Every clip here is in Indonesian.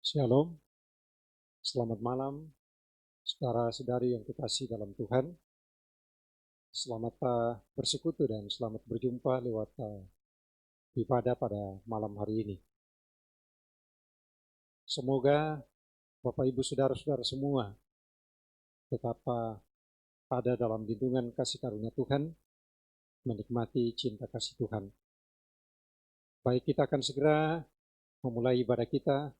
Shalom, selamat malam, saudara-saudari yang kekasih dalam Tuhan. Selamat bersekutu dan selamat berjumpa lewat ibadah pada malam hari ini. Semoga Bapak Ibu Saudara-saudara semua tetap ada dalam lindungan kasih karunia Tuhan, menikmati cinta kasih Tuhan. Baik, kita akan segera memulai ibadah kita.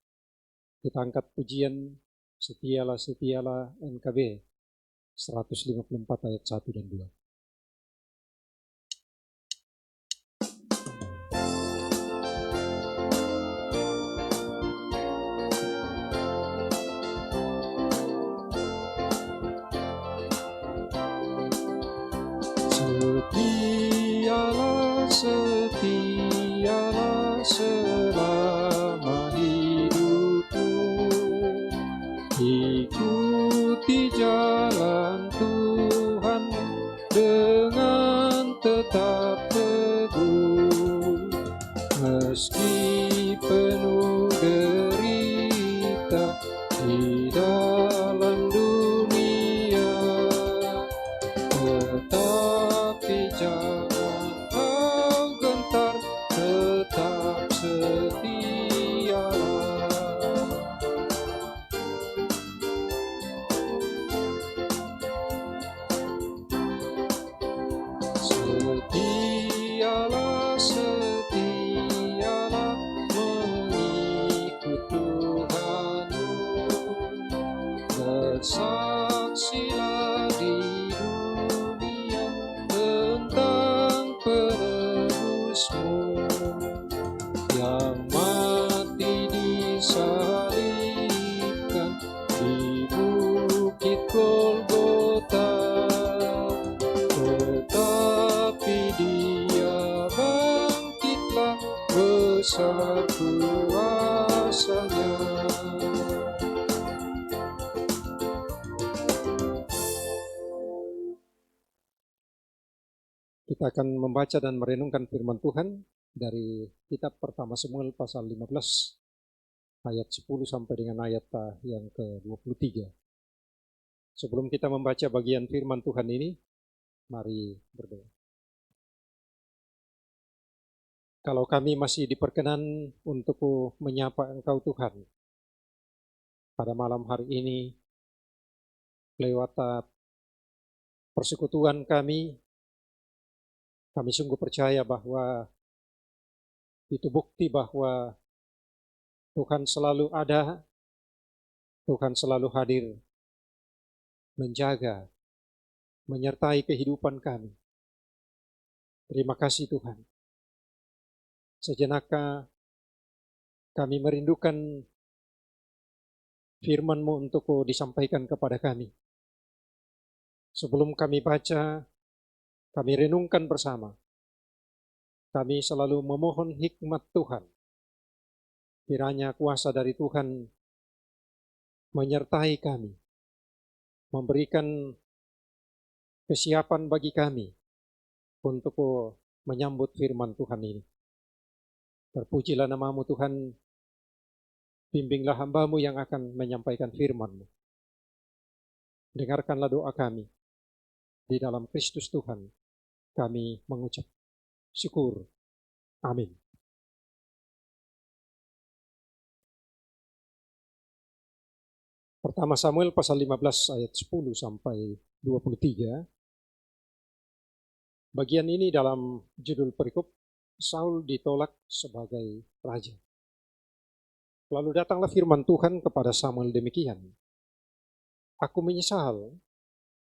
Kita angkat pujian Setialah Setialah NKB 154 ayat 1 dan 2. Setialah, setialah selama hidupku, ikuti jalan Tuhan dengan tetap teguh, meski penuh derita di dalam dunia. Tetapi jangan kau gentar, tetap setialah. Setialah, setialah mengikut Tuhanmu, bersaksilah di dunia tentang penebusmu yang mati disalibkan di bukit Golgota. Tetapi Dia bangkitlah besar kuasa-Nya. Kita akan membaca dan merenungkan firman Tuhan dari kitab pertama Samuel pasal 15 ayat 10 sampai dengan ayat yang ke-23. Sebelum kita membaca bagian firman Tuhan ini, mari berdoa. Kalau kami masih diperkenan untuk menyapa Engkau Tuhan pada malam hari ini, lewat persekutuan kami sungguh percaya bahwa itu bukti bahwa Tuhan selalu ada, Tuhan selalu hadir, menjaga, menyertai kehidupan kami. Terima kasih Tuhan. Sejenak kami merindukan firman-Mu untuk disampaikan kepada kami. Sebelum kami baca, kami renungkan bersama. Kami selalu memohon hikmat Tuhan. Kiranya kuasa dari Tuhan menyertai kami, memberikan kesiapan bagi kami untuk menyambut firman Tuhan ini. Terpujilah nama-Mu Tuhan, bimbinglah hamba-Mu yang akan menyampaikan firman-Mu. Dengarkanlah doa kami. Di dalam Kristus Tuhan kami mengucap syukur. Amin. Pertama Samuel pasal 15 ayat 10 sampai 23. Bagian ini dalam judul perikop Saul ditolak sebagai raja. Lalu datanglah firman Tuhan kepada Samuel demikian. Aku menyesal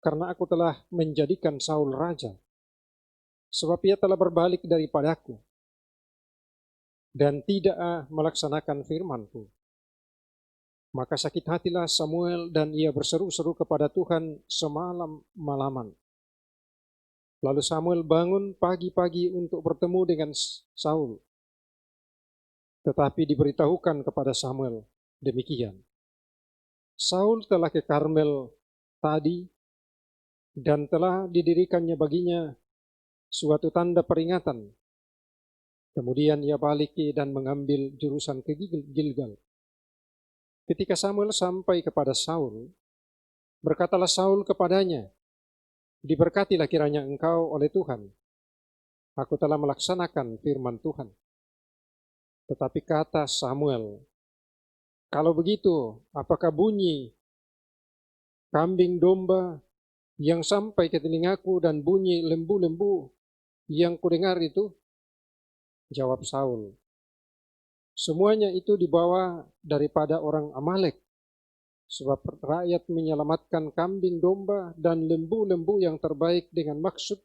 karena aku telah menjadikan Saul raja, sebab ia telah berbalik daripadaku dan tidak melaksanakan firman-Ku. Maka sakit hatilah Samuel dan ia berseru-seru kepada Tuhan semalam-malaman. Lalu Samuel bangun pagi-pagi untuk bertemu dengan Saul. Tetapi diberitahukan kepada Samuel demikian. Saul telah ke Karmel tadi dan telah didirikannya baginya suatu tanda peringatan. Kemudian ia balik dan mengambil jurusan ke Gilgal. Ketika Samuel sampai kepada Saul, berkatalah Saul kepadanya, "Diberkatilah kiranya engkau oleh Tuhan. Aku telah melaksanakan firman Tuhan." Tetapi kata Samuel, "Kalau begitu, apakah bunyi kambing domba yang sampai ke telingaku dan bunyi lembu-lembu yang kudengar itu?" Jawab Saul, "Semuanya itu dibawa daripada orang Amalek, sebab rakyat menyelamatkan kambing domba dan lembu-lembu yang terbaik dengan maksud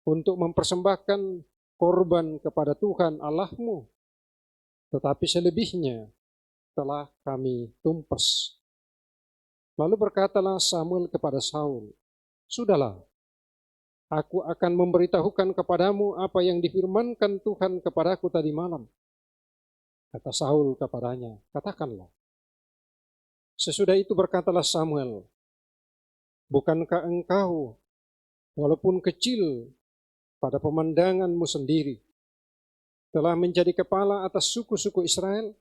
untuk mempersembahkan korban kepada Tuhan Allahmu. Tetapi selebihnya telah kami tumpas." Lalu berkatalah Samuel kepada Saul, "Sudahlah, aku akan memberitahukan kepadamu apa yang difirmankan Tuhan kepadaku tadi malam." Kata Saul kepadanya, "Katakanlah." Sesudah itu berkatalah Samuel, "Bukankah engkau, walaupun kecil pada pemandanganmu sendiri, telah menjadi kepala atas suku-suku Israel?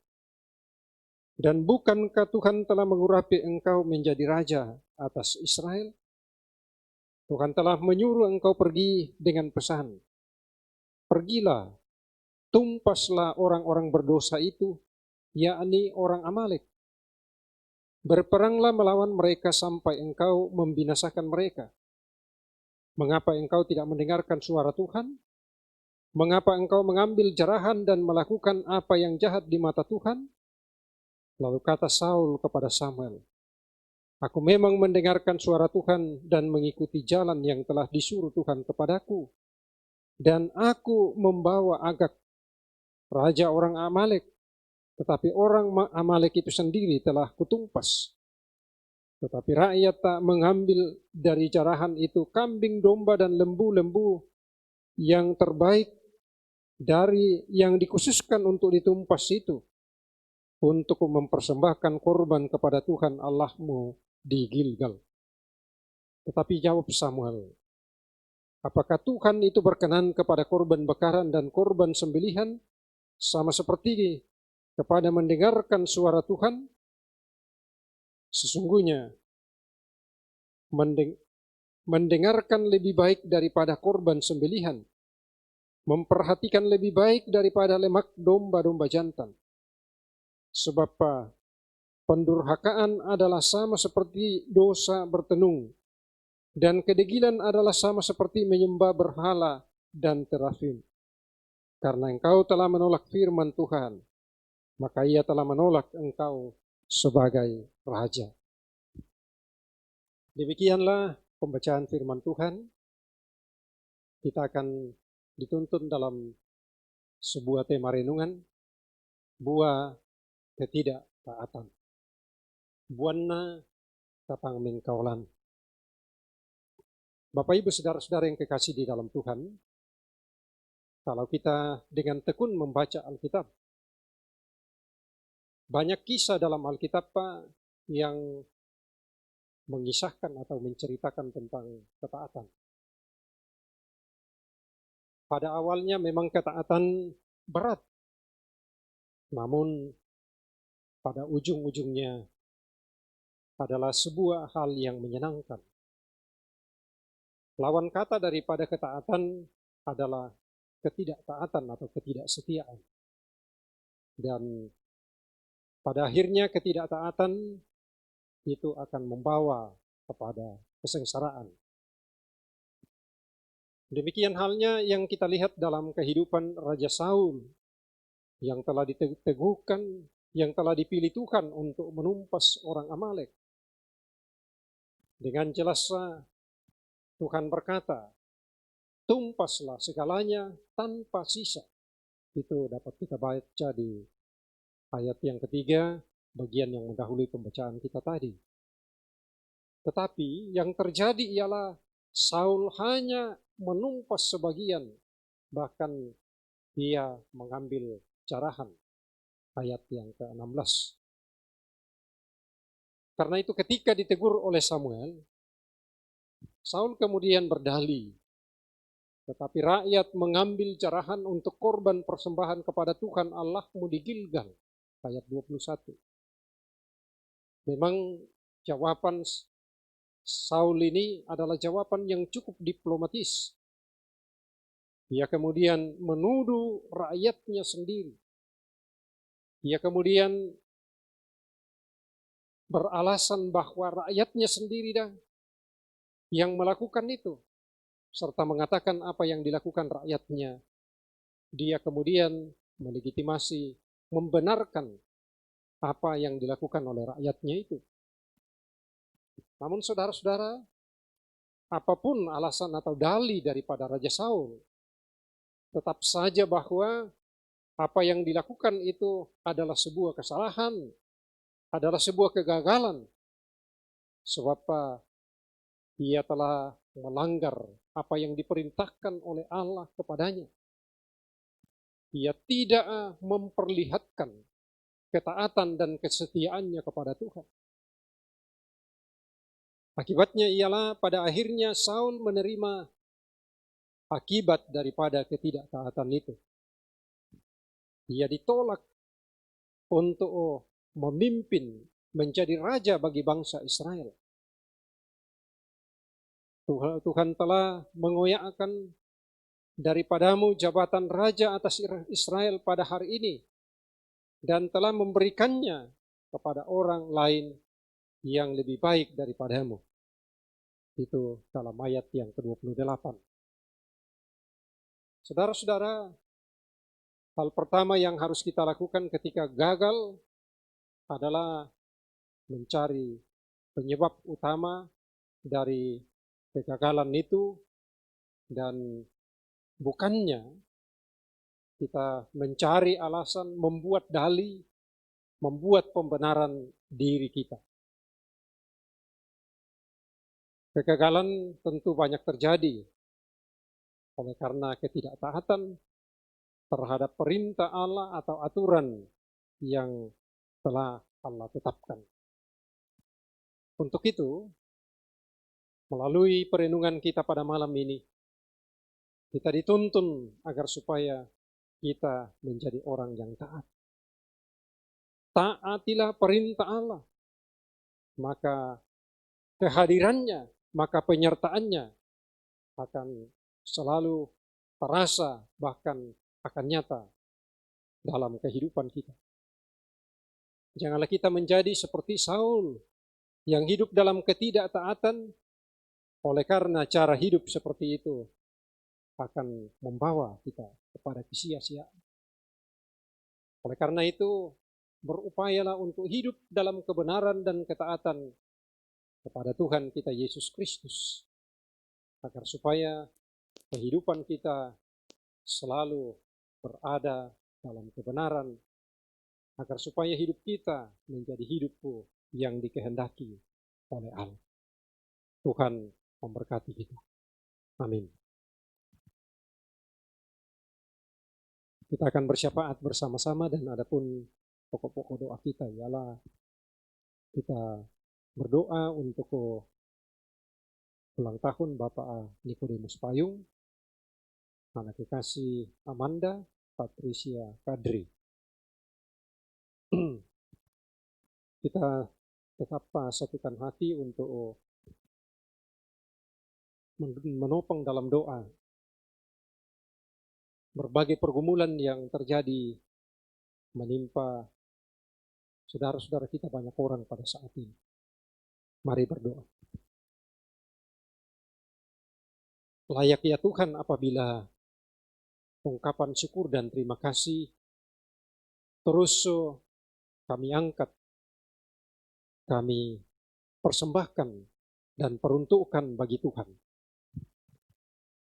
Dan bukankah Tuhan telah mengurapi engkau menjadi raja atas Israel? Tuhan telah menyuruh engkau pergi dengan pesan, 'Pergilah, tumpaslah orang-orang berdosa itu, yakni orang Amalek. Berperanglah melawan mereka sampai engkau membinasakan mereka.' Mengapa engkau tidak mendengarkan suara Tuhan? Mengapa engkau mengambil jarahan dan melakukan apa yang jahat di mata Tuhan?" Lalu kata Saul kepada Samuel, "Aku memang mendengarkan suara Tuhan dan mengikuti jalan yang telah disuruh Tuhan kepadaku. Dan aku membawa Agag, raja orang Amalek, tetapi orang Amalek itu sendiri telah kutumpas. Tetapi rakyat tak mengambil dari jarahan itu kambing, domba, dan lembu-lembu yang terbaik dari yang dikhususkan untuk ditumpas itu, untuk mempersembahkan korban kepada Tuhan Allahmu di Gilgal." Tetapi jawab Samuel, "Apakah Tuhan itu berkenan kepada korban bakaran dan korban sembelihan, sama seperti kepada mendengarkan suara Tuhan? Sesungguhnya mendengarkan lebih baik daripada korban sembelihan, memperhatikan lebih baik daripada lemak domba-domba jantan. Sebab pendurhakaan adalah sama seperti dosa bertenung, dan kedegilan adalah sama seperti menyembah berhala dan terafim. Karena engkau telah menolak firman Tuhan, maka Ia telah menolak engkau sebagai raja." Demikianlah pembacaan firman Tuhan. Kita akan dituntun dalam sebuah tema renungan, buah ketidaktaatan. Buana tapang mengkaulan. Bapak Ibu saudara-saudara yang kekasih di dalam Tuhan, kalau kita dengan tekun membaca Alkitab, banyak kisah dalam Alkitab yang mengisahkan atau menceritakan tentang ketaatan. Pada awalnya memang ketaatan berat, namun pada ujung-ujungnya adalah sebuah hal yang menyenangkan. Lawan kata daripada ketaatan adalah ketidaktaatan atau ketidaksetiaan. Dan pada akhirnya ketidaktaatan itu akan membawa kepada kesengsaraan. Demikian halnya yang kita lihat dalam kehidupan Raja Saul yang telah diteguhkan, yang telah dipilih Tuhan untuk menumpas orang Amalek. Dengan jelas Tuhan berkata, "Tumpaslah segalanya tanpa sisa." Itu dapat kita baca di ayat yang ketiga, bagian yang mendahului pembacaan kita tadi. Tetapi yang terjadi ialah Saul hanya menumpas sebagian, bahkan dia mengambil jarahan. Ayat yang ke-16. Karena itu ketika ditegur oleh Samuel, Saul kemudian berdalih, "Tetapi rakyat mengambil jarahan untuk korban persembahan kepada Tuhan Allahmu di Gilgal." Ayat 21. Memang jawaban Saul ini adalah jawaban yang cukup diplomatis. Dia kemudian menuduh rakyatnya sendiri. Dia kemudian beralasan bahwa rakyatnya sendiri dah yang melakukan itu, serta mengatakan apa yang dilakukan rakyatnya. Dia kemudian melegitimasi, membenarkan apa yang dilakukan oleh rakyatnya itu. Namun saudara-saudara, apapun alasan atau dalih daripada Raja Saul, tetap saja bahwa apa yang dilakukan itu adalah sebuah kesalahan, adalah sebuah kegagalan, sebab dia telah melanggar apa yang diperintahkan oleh Allah kepadanya. Dia tidak memperlihatkan ketaatan dan kesetiaannya kepada Tuhan. Akibatnya ialah pada akhirnya Saul menerima akibat daripada ketidaktaatan itu. Dia ditolak untuk memimpin menjadi raja bagi bangsa Israel. Tuhan telah mengoyakkan daripadamu jabatan raja atas Israel pada hari ini dan telah memberikannya kepada orang lain yang lebih baik daripadamu. Itu dalam ayat yang ke-28. Saudara-saudara, hal pertama yang harus kita lakukan ketika gagal adalah mencari penyebab utama dari kegagalan itu, dan bukannya kita mencari alasan, membuat dalih, membuat pembenaran diri kita. Kegagalan tentu banyak terjadi oleh karena ketidaktaatan terhadap perintah Allah atau aturan yang telah Allah tetapkan. Untuk itu, melalui perenungan kita pada malam ini, kita dituntun agar supaya kita menjadi orang yang taat. Taatilah perintah Allah, maka kehadirannya, maka penyertaannya akan selalu terasa, bahkan akan nyata dalam kehidupan kita. Janganlah kita menjadi seperti Saul yang hidup dalam ketidaktaatan, oleh karena cara hidup seperti itu akan membawa kita kepada kesia-siaan. Oleh karena itu, berupayalah untuk hidup dalam kebenaran dan ketaatan kepada Tuhan kita Yesus Kristus, agar supaya kehidupan kita selalu berada dalam kebenaran, agar supaya hidup kita menjadi hidupku yang dikehendaki oleh Allah. Tuhan memberkati kita. Amin. Kita akan bersyafaat bersama-sama, dan adapun pokok-pokok doa kita ialah kita berdoa untuk ulang tahun Bapak Nikodemus Payung, anak kekasih Amanda Patricia Kadri. Kita tetap satukan hati untuk menopang dalam doa berbagai pergumulan yang terjadi menimpa saudara-saudara kita banyak orang pada saat ini. Mari berdoa. Layak ya Tuhan apabila ungkapan syukur dan terima kasih terus kami angkat, kami persembahkan dan peruntukkan bagi Tuhan.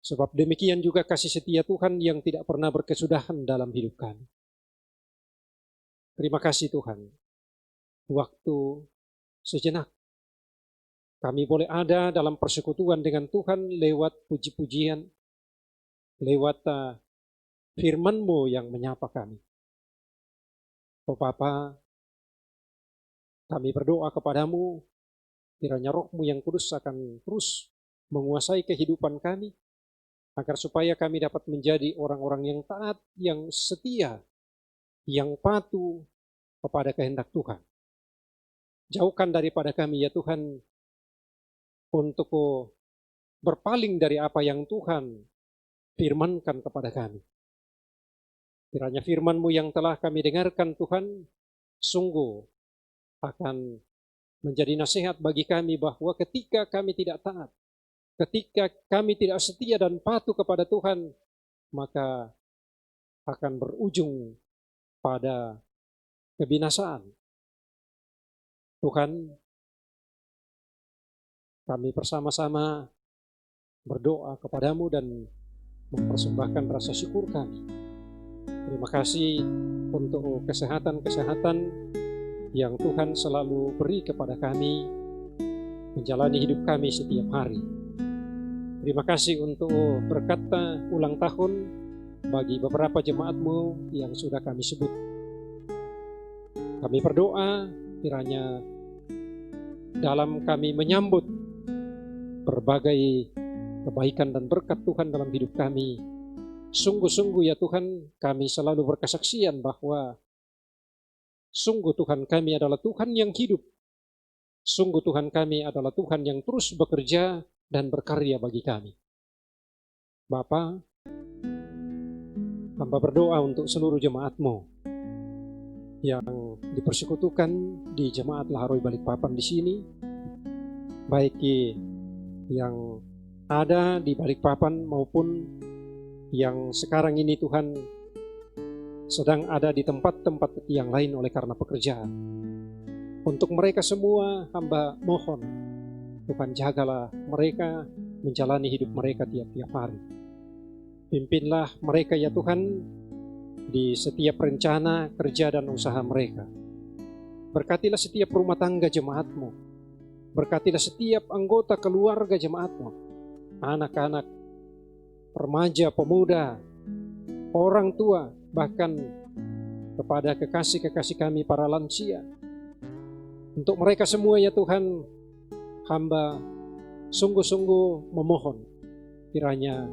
Sebab demikian juga kasih setia Tuhan yang tidak pernah berkesudahan dalam hidup kami. Terima kasih Tuhan. Waktu sejenak kami boleh ada dalam persekutuan dengan Tuhan lewat puji-pujian, lewat firman-Mu yang menyapa kami. Oh Bapa, kami berdoa kepadamu, kiranya Roh-Mu yang kudus akan terus menguasai kehidupan kami, agar supaya kami dapat menjadi orang-orang yang taat, yang setia, yang patuh kepada kehendak Tuhan. Jauhkan daripada kami ya Tuhan, untuk berpaling dari apa yang Tuhan firmankan kepada kami. Kiranya firman-Mu yang telah kami dengarkan Tuhan, sungguh akan menjadi nasihat bagi kami bahwa ketika kami tidak taat, ketika kami tidak setia dan patuh kepada Tuhan, maka akan berujung pada kebinasaan. Tuhan, kami bersama-sama berdoa kepadamu dan mempersembahkan rasa syukur kami. Terima kasih untuk kesehatan-kesehatan yang Tuhan selalu beri kepada kami menjalani hidup kami setiap hari. Terima kasih untuk berkat ulang tahun bagi beberapa jemaat-Mu yang sudah kami sebut. Kami berdoa kiranya dalam kami menyambut berbagai kebaikan dan berkat Tuhan dalam hidup kami, sungguh-sungguh ya Tuhan, kami selalu berkesaksian bahwa sungguh Tuhan kami adalah Tuhan yang hidup. Sungguh Tuhan kami adalah Tuhan yang terus bekerja dan berkarya bagi kami. Bapa, hamba berdoa untuk seluruh jemaat-Mu yang dipersekutukan di Jemaat Laharoi Balikpapan di sini, baik yang ada di Balikpapan maupun yang sekarang ini Tuhan sedang ada di tempat-tempat yang lain oleh karena pekerjaan. Untuk mereka semua hamba mohon Tuhan jagalah mereka menjalani hidup mereka tiap-tiap hari. Pimpinlah mereka ya Tuhan di setiap rencana, kerja dan usaha mereka. Berkatilah setiap rumah tangga jemaat-Mu. Berkatilah setiap anggota keluarga jemaat-Mu. Anak-anak, remaja, pemuda, orang tua, bahkan kepada kekasih-kekasih kami para lansia. Untuk mereka semua ya Tuhan, hamba sungguh-sungguh memohon kiranya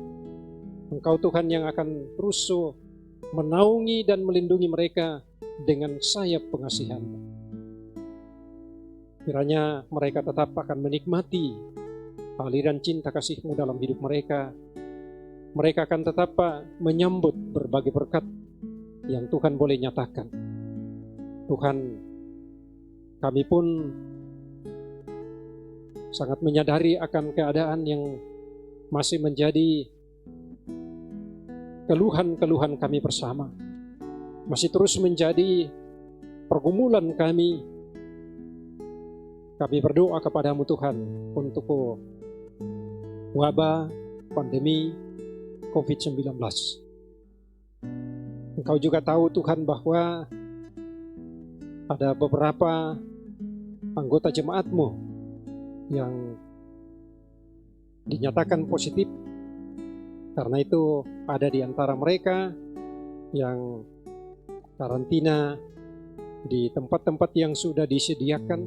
Engkau Tuhan yang akan terus menaungi dan melindungi mereka dengan sayap pengasihan-Mu. Kiranya mereka tetap akan menikmati aliran cinta kasih-Mu dalam hidup mereka. Mereka akan tetap menyambut berbagai berkat yang Tuhan boleh nyatakan. Tuhan, kami pun sangat menyadari akan keadaan yang masih menjadi keluhan-keluhan kami bersama, masih terus menjadi pergumulan kami. Kami berdoa kepadamu Tuhan untuk wabah pandemi COVID-19. Engkau juga tahu Tuhan bahwa ada beberapa anggota jemaat-Mu yang dinyatakan positif. Karena itu ada di antara mereka yang karantina di tempat-tempat yang sudah disediakan,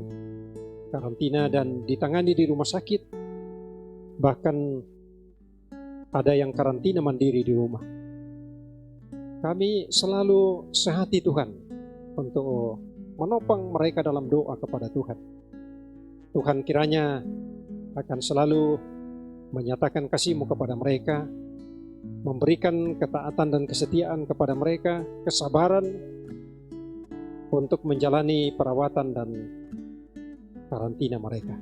karantina dan ditangani di rumah sakit, bahkan ada yang karantina mandiri di rumah. Kami selalu sehati Tuhan untuk menopang mereka dalam doa kepada Tuhan. Tuhan kiranya akan selalu menyatakan kasih-Mu kepada mereka, memberikan ketaatan dan kesetiaan kepada mereka, kesabaran untuk menjalani perawatan dan karantina mereka.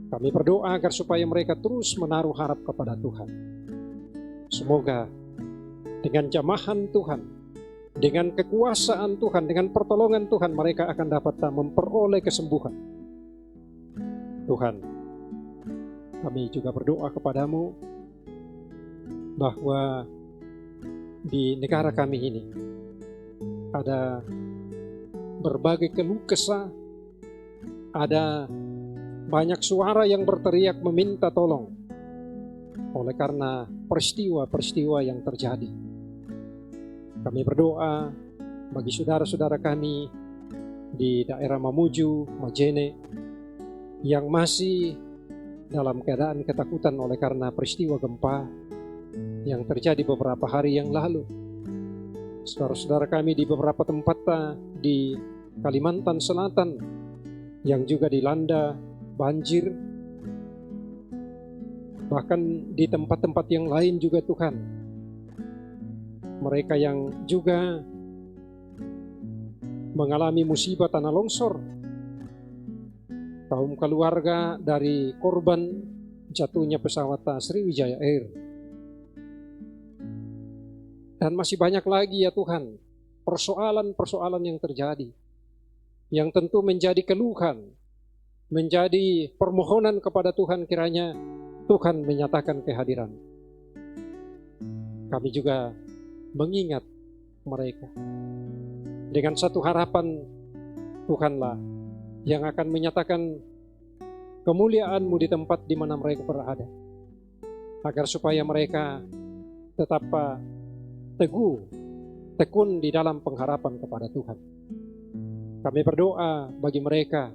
Kami berdoa agar supaya mereka terus menaruh harap kepada Tuhan. Semoga dengan jamahan Tuhan, dengan kekuasaan Tuhan, dengan pertolongan Tuhan, mereka akan dapat memperoleh kesembuhan. Tuhan, kami juga berdoa kepadamu bahwa di negara kami ini ada berbagai keluh kesah, ada banyak suara yang berteriak meminta tolong oleh karena peristiwa-peristiwa yang terjadi. Kami berdoa bagi saudara-saudara kami di daerah Mamuju, Majene yang masih dalam keadaan ketakutan oleh karena peristiwa gempa yang terjadi beberapa hari yang lalu. Saudara-saudara kami di beberapa tempat di Kalimantan Selatan yang juga dilanda banjir, bahkan di tempat-tempat yang lain juga Tuhan. Mereka yang juga mengalami musibah tanah longsor, kaum keluarga dari korban jatuhnya pesawat Sriwijaya Air, dan masih banyak lagi ya Tuhan, persoalan-persoalan yang terjadi, yang tentu menjadi keluhan, menjadi permohonan kepada Tuhan, kiranya Tuhan menyatakan kehadiran. Kami juga mengingat mereka dengan satu harapan, Tuhanlah yang akan menyatakan kemuliaan-Mu di tempat di mana mereka berada, agar supaya mereka tetap teguh, tekun di dalam pengharapan kepada Tuhan. Kami berdoa bagi mereka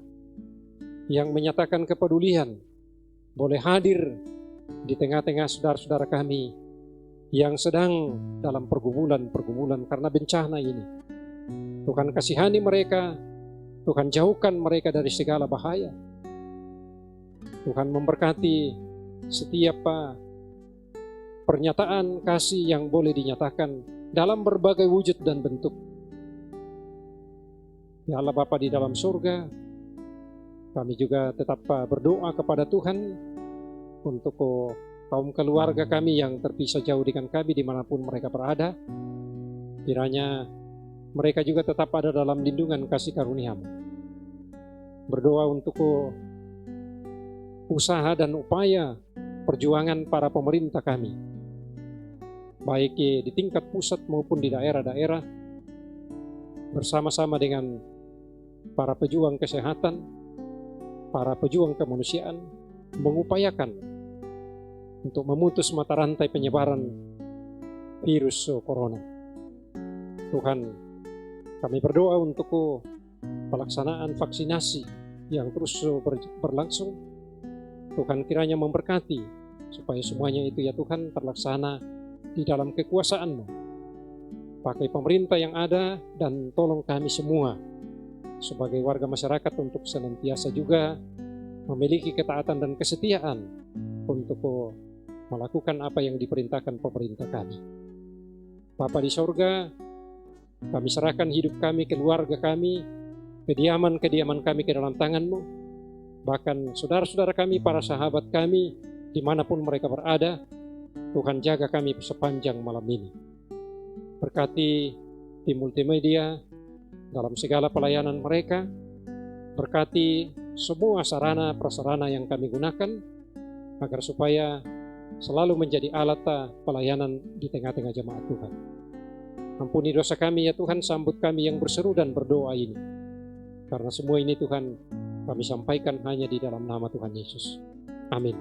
yang menyatakan kepedulian, boleh hadir di tengah-tengah saudara-saudara kami yang sedang dalam pergumulan-pergumulan karena bencana ini. Tuhan kasihani mereka, Tuhan jauhkan mereka dari segala bahaya. Tuhan memberkati setiap pernyataan kasih yang boleh dinyatakan dalam berbagai wujud dan bentuk. Ya Allah Bapa di dalam surga, kami juga tetap berdoa kepada Tuhan untuk kaum keluarga kami yang terpisah jauh dengan kami dimanapun mereka berada. Kiranya mereka juga tetap ada dalam lindungan kasih karunia-Mu. Berdoa untuk usaha dan upaya perjuangan para pemerintah kami, baik di tingkat pusat maupun di daerah-daerah, bersama-sama dengan para pejuang kesehatan, para pejuang kemanusiaan, mengupayakan untuk memutus mata rantai penyebaran virus corona. Tuhan, kami berdoa untuk pelaksanaan vaksinasi yang terus berlangsung. Tuhan kiranya memberkati supaya semuanya itu ya Tuhan terlaksana di dalam kekuasaan-Mu. Pakai pemerintah yang ada dan tolong kami semua sebagai warga masyarakat untuk senantiasa juga memiliki ketaatan dan kesetiaan untuk melakukan apa yang diperintahkan pemerintah kami. Bapa di sorga, kami serahkan hidup kami, keluarga kami, kediaman-kediaman kami ke dalam tangan-Mu. Bahkan saudara-saudara kami, para sahabat kami, dimanapun mereka berada, Tuhan jaga kami sepanjang malam ini. Berkati tim multimedia dalam segala pelayanan mereka, berkati semua sarana prasarana yang kami gunakan, agar supaya selalu menjadi alat pelayanan di tengah-tengah jemaat Tuhan. Ampuni dosa kami ya Tuhan, sambut kami yang berseru dan berdoa ini. Karena semua ini Tuhan, kami sampaikan hanya di dalam nama Tuhan Yesus. Amin.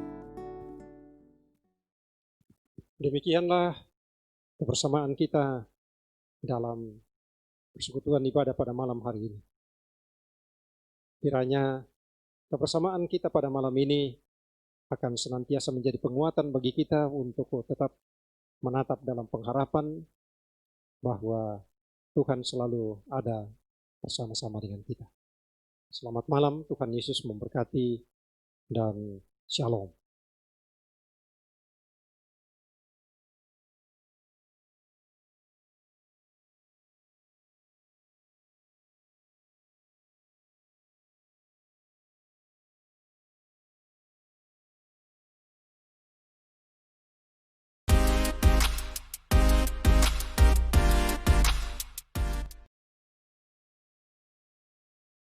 Demikianlah kebersamaan kita dalam persekutuan ibadah pada malam hari ini. Kiranya kebersamaan kita pada malam ini akan senantiasa menjadi penguatan bagi kita untuk tetap menatap dalam pengharapan bahwa Tuhan selalu ada bersama-sama dengan kita. Selamat malam, Tuhan Yesus memberkati dan shalom.